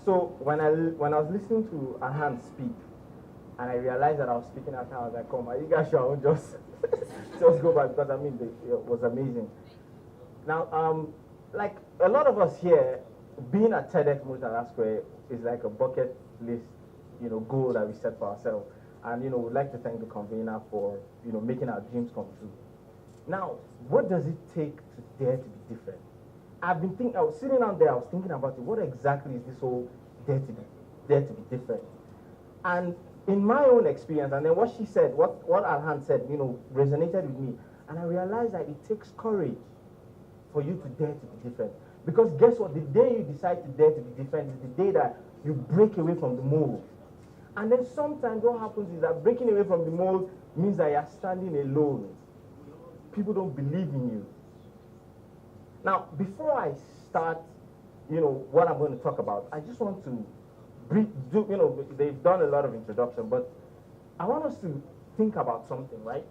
So when I was listening to Ahan speak, and I realized that I was speaking after, I was like, come on, you guys should just just go back, because I mean it was amazing. Now, like a lot of us here, being at Tedx Murtala Square is like a bucket list, goal that we set for ourselves. And we'd like to thank the convener for making our dreams come true. Now, what does it take to dare to be different? I was sitting out there, I was thinking about it. What exactly is this whole dare to be different? And in my own experience, and then what she said, what Alhan said, resonated with me. And I realized that it takes courage for you to dare to be different. Because guess what? The day you decide to dare to be different is the day that you break away from the mold. And then sometimes what happens is that breaking away from the mold means that you're standing alone. People don't believe in you. Now, before I start, what I'm going to talk about, I just want to they've done a lot of introduction, but I want us to think about something, right?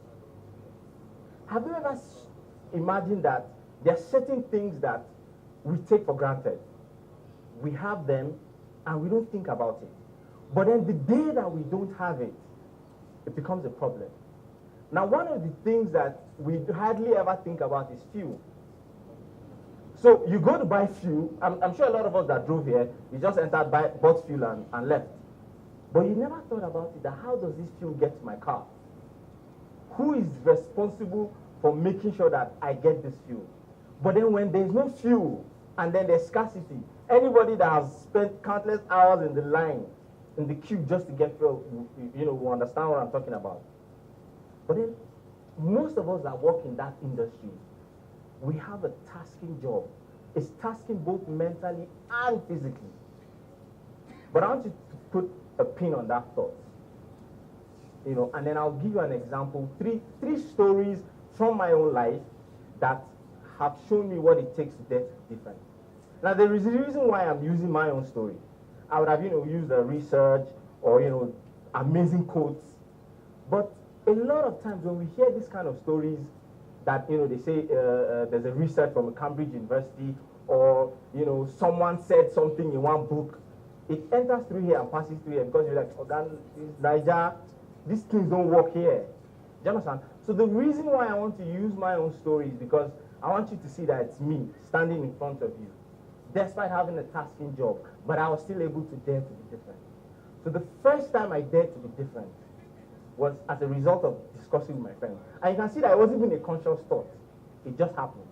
Have you ever imagined that there are certain things that we take for granted? We have them, and we don't think about it. But then the day that we don't have it, it becomes a problem. Now, one of the things that we hardly ever think about is fuel. So you go to buy fuel. I'm sure a lot of us that drove here, you just entered, bought fuel and left. But you never thought about it, that how does this fuel get to my car? Who is responsible for making sure that I get this fuel? But then when there's no fuel, and then there's scarcity, anybody that has spent countless hours in the line, in the queue just to get fuel, will understand what I'm talking about. But then most of us that work in that industry, we have a tasking job. It's tasking both mentally and physically. But I want you to put a pin on that thought. And then I'll give you an example, three stories from my own life that have shown me what it takes to get different. Now, there is a reason why I'm using my own story. I would have, used the research or, amazing quotes. But a lot of times when we hear this kind of stories that, they say there's a research from a Cambridge University, or, someone said something in one book, it enters through here and passes through here because you're like, oh, Niger, these things don't work here. Do you understand? So the reason why I want to use my own story is because I want you to see that it's me standing in front of you, despite having a tasking job, but I was still able to dare to be different. So the first time I dared to be different was as a result of discussing with my friend. And you can see that it wasn't even a conscious thought. It just happened.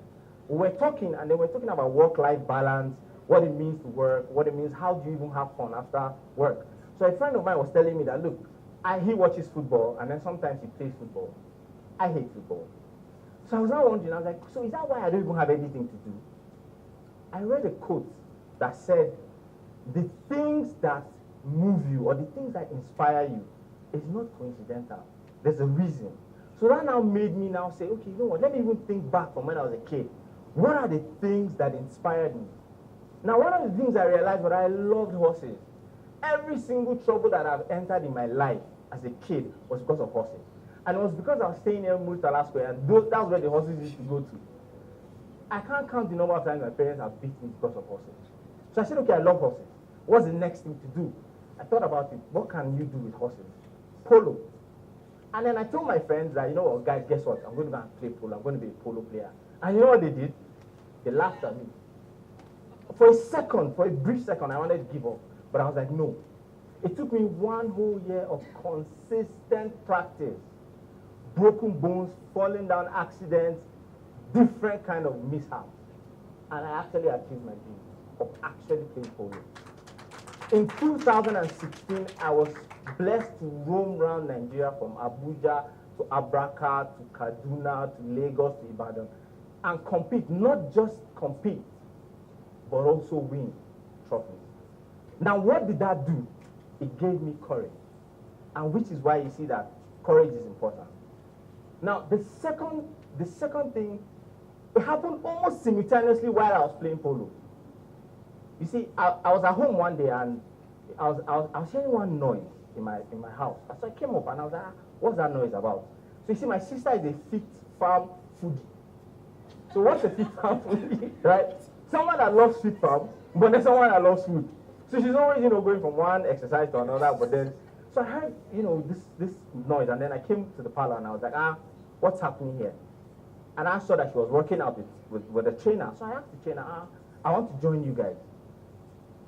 We were talking, and they were talking about work-life balance, what it means to work, what it means, how do you even have fun after work. So a friend of mine was telling me that, look, he watches football, and then sometimes he plays football. I hate football. So I was now wondering, I was like, so is that why I don't even have anything to do? I read a quote that said, the things that move you or the things that inspire you is not coincidental. There's a reason. So that now made me now say, okay, you know what, let me even think back from when I was a kid. What are the things that inspired me? Now, one of the things I realized was I loved horses. Every single trouble that I've entered in my life as a kid was because of horses. And it was because I was staying near Murtala Square, and that's where the horses used to go to. I can't count the number of times my parents have beat me because of horses. So I said, okay, I love horses. What's the next thing to do? I thought about it. What can you do with horses? Polo. And then I told my friends that, guys, guess what? I'm going to go and play polo. I'm going to be a polo player. And you know what they did? They laughed at me. For a brief second, I wanted to give up. But I was like, no. It took me 1 whole year of consistent practice. Broken bones, falling down accidents, different kind of mishaps. And I actually achieved my dream of actually playing polo. In 2016, I was blessed to roam around Nigeria from Abuja to Abraka to Kaduna to Lagos to Ibadan and compete, not just compete, but also win trophies. Now, what did that do? It gave me courage, and which is why you see that courage is important. Now, the second thing, it happened almost simultaneously while I was playing polo. You see, I was at home one day, and I was hearing one noise in my house. So I came up and I was like, what's that noise about? So you see, my sister is a fit farm foodie. So what's a fit farm foodie, right? Someone that loves fit farm, but then someone that loves food. So she's always, going from one exercise to another, but then, so I heard, this noise, and then I came to the parlor, and I was like, what's happening here? And I saw that she was working out with a trainer. So I asked the trainer, I want to join you guys.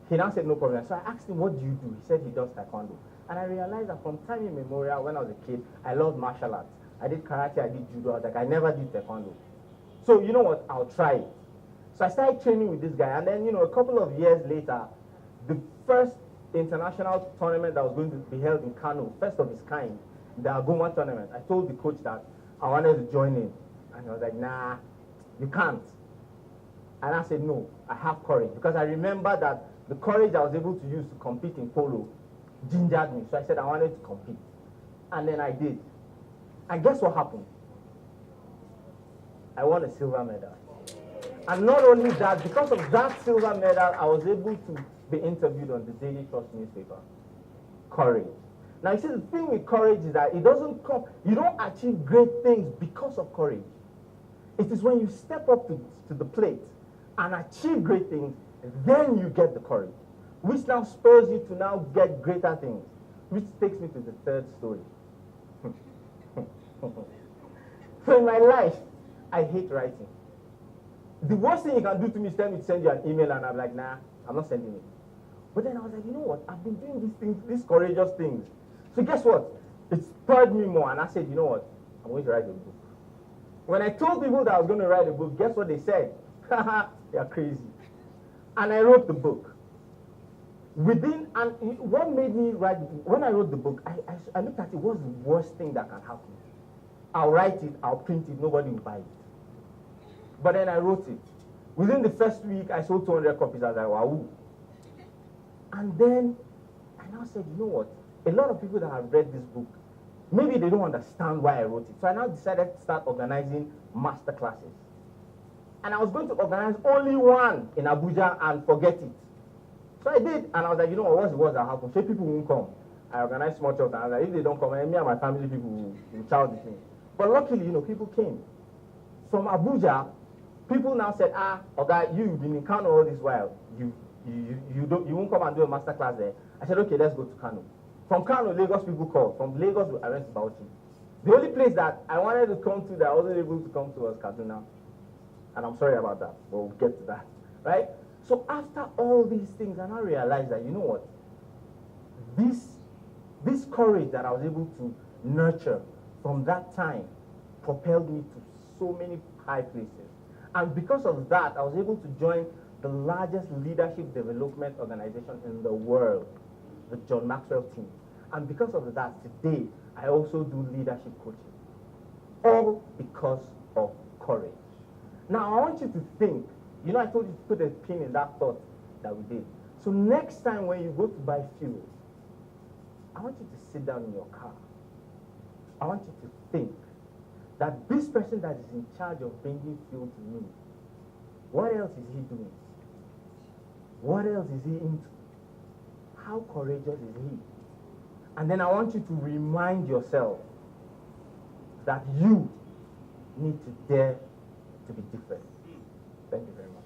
He now said, no problem. So I asked him, what do you do? He said he does taekwondo. And I realized that from time immemorial, when I was a kid, I loved martial arts. I did karate, I did judo. I was like, I never did taekwondo. So you know what? I'll try it. So I started training with this guy. And then, a couple of years later, the first international tournament that was going to be held in Kano, first of its kind, the Agoma tournament, I told the coach that I wanted to join in. And he was like, nah, you can't. And I said, no, I have courage. Because I remember that the courage I was able to use to compete in polo gingered me. So I said I wanted to compete. And then I did. And guess what happened? I won a silver medal. And not only that, because of that silver medal, I was able to be interviewed on the Daily Trust newspaper. Courage. Now, you see, the thing with courage is that it doesn't come, you don't achieve great things because of courage. It is when you step up to the plate and achieve great things, then you get the courage, which now spurs you to now get greater things, which takes me to the third story. So in my life, I hate writing. The worst thing you can do to me is tell me to send you an email, and I'm like, nah, I'm not sending it. But then I was like, you know what? I've been doing these things, these courageous things. So guess what? It spurred me more, and I said, you know what? I'm going to write a book. When I told people that I was going to write a book, guess what they said? Haha, you're crazy. And I wrote the book. And what made me write, when I wrote the book, I looked at it, what's the worst thing that can happen? I'll write it, I'll print it, nobody will buy it. But then I wrote it. Within the first week, I sold 200 copies. I was like, wow. And then I now said, you know what? A lot of people that have read this book, maybe they don't understand why I wrote it. So I now decided to start organizing master classes. And I was going to organize only one in Abuja and forget it. So I did, and I was like, you know what, what's the worst that happened? So people won't come. I organized small church, and I was like, if they don't come, me and my family people will shout with me. But luckily, people came. From Abuja, people now said, okay, you've been in Kano all this while. You won't come and do a master class there. I said, okay, let's go to Kano. From Kano, Lagos people called. From Lagos, I went to Bauchi. The only place that I wanted to come to that I wasn't able to come to was Kaduna. And I'm sorry about that, but we'll get to that, right? So after all these things, I now realized that, you know what? This courage that I was able to nurture from that time propelled me to so many high places. And because of that, I was able to join the largest leadership development organization in the world, the John Maxwell team. And because of that, today, I also do leadership coaching. All because of courage. Now, I want you to think, I told you to put a pin in that thought that we did. So next time when you go to buy fuel, I want you to sit down in your car. I want you to think that this person that is in charge of bringing fuel to me, what else is he doing? What else is he into? How courageous is he? And then I want you to remind yourself that you need to dare to be different. Thank you very much.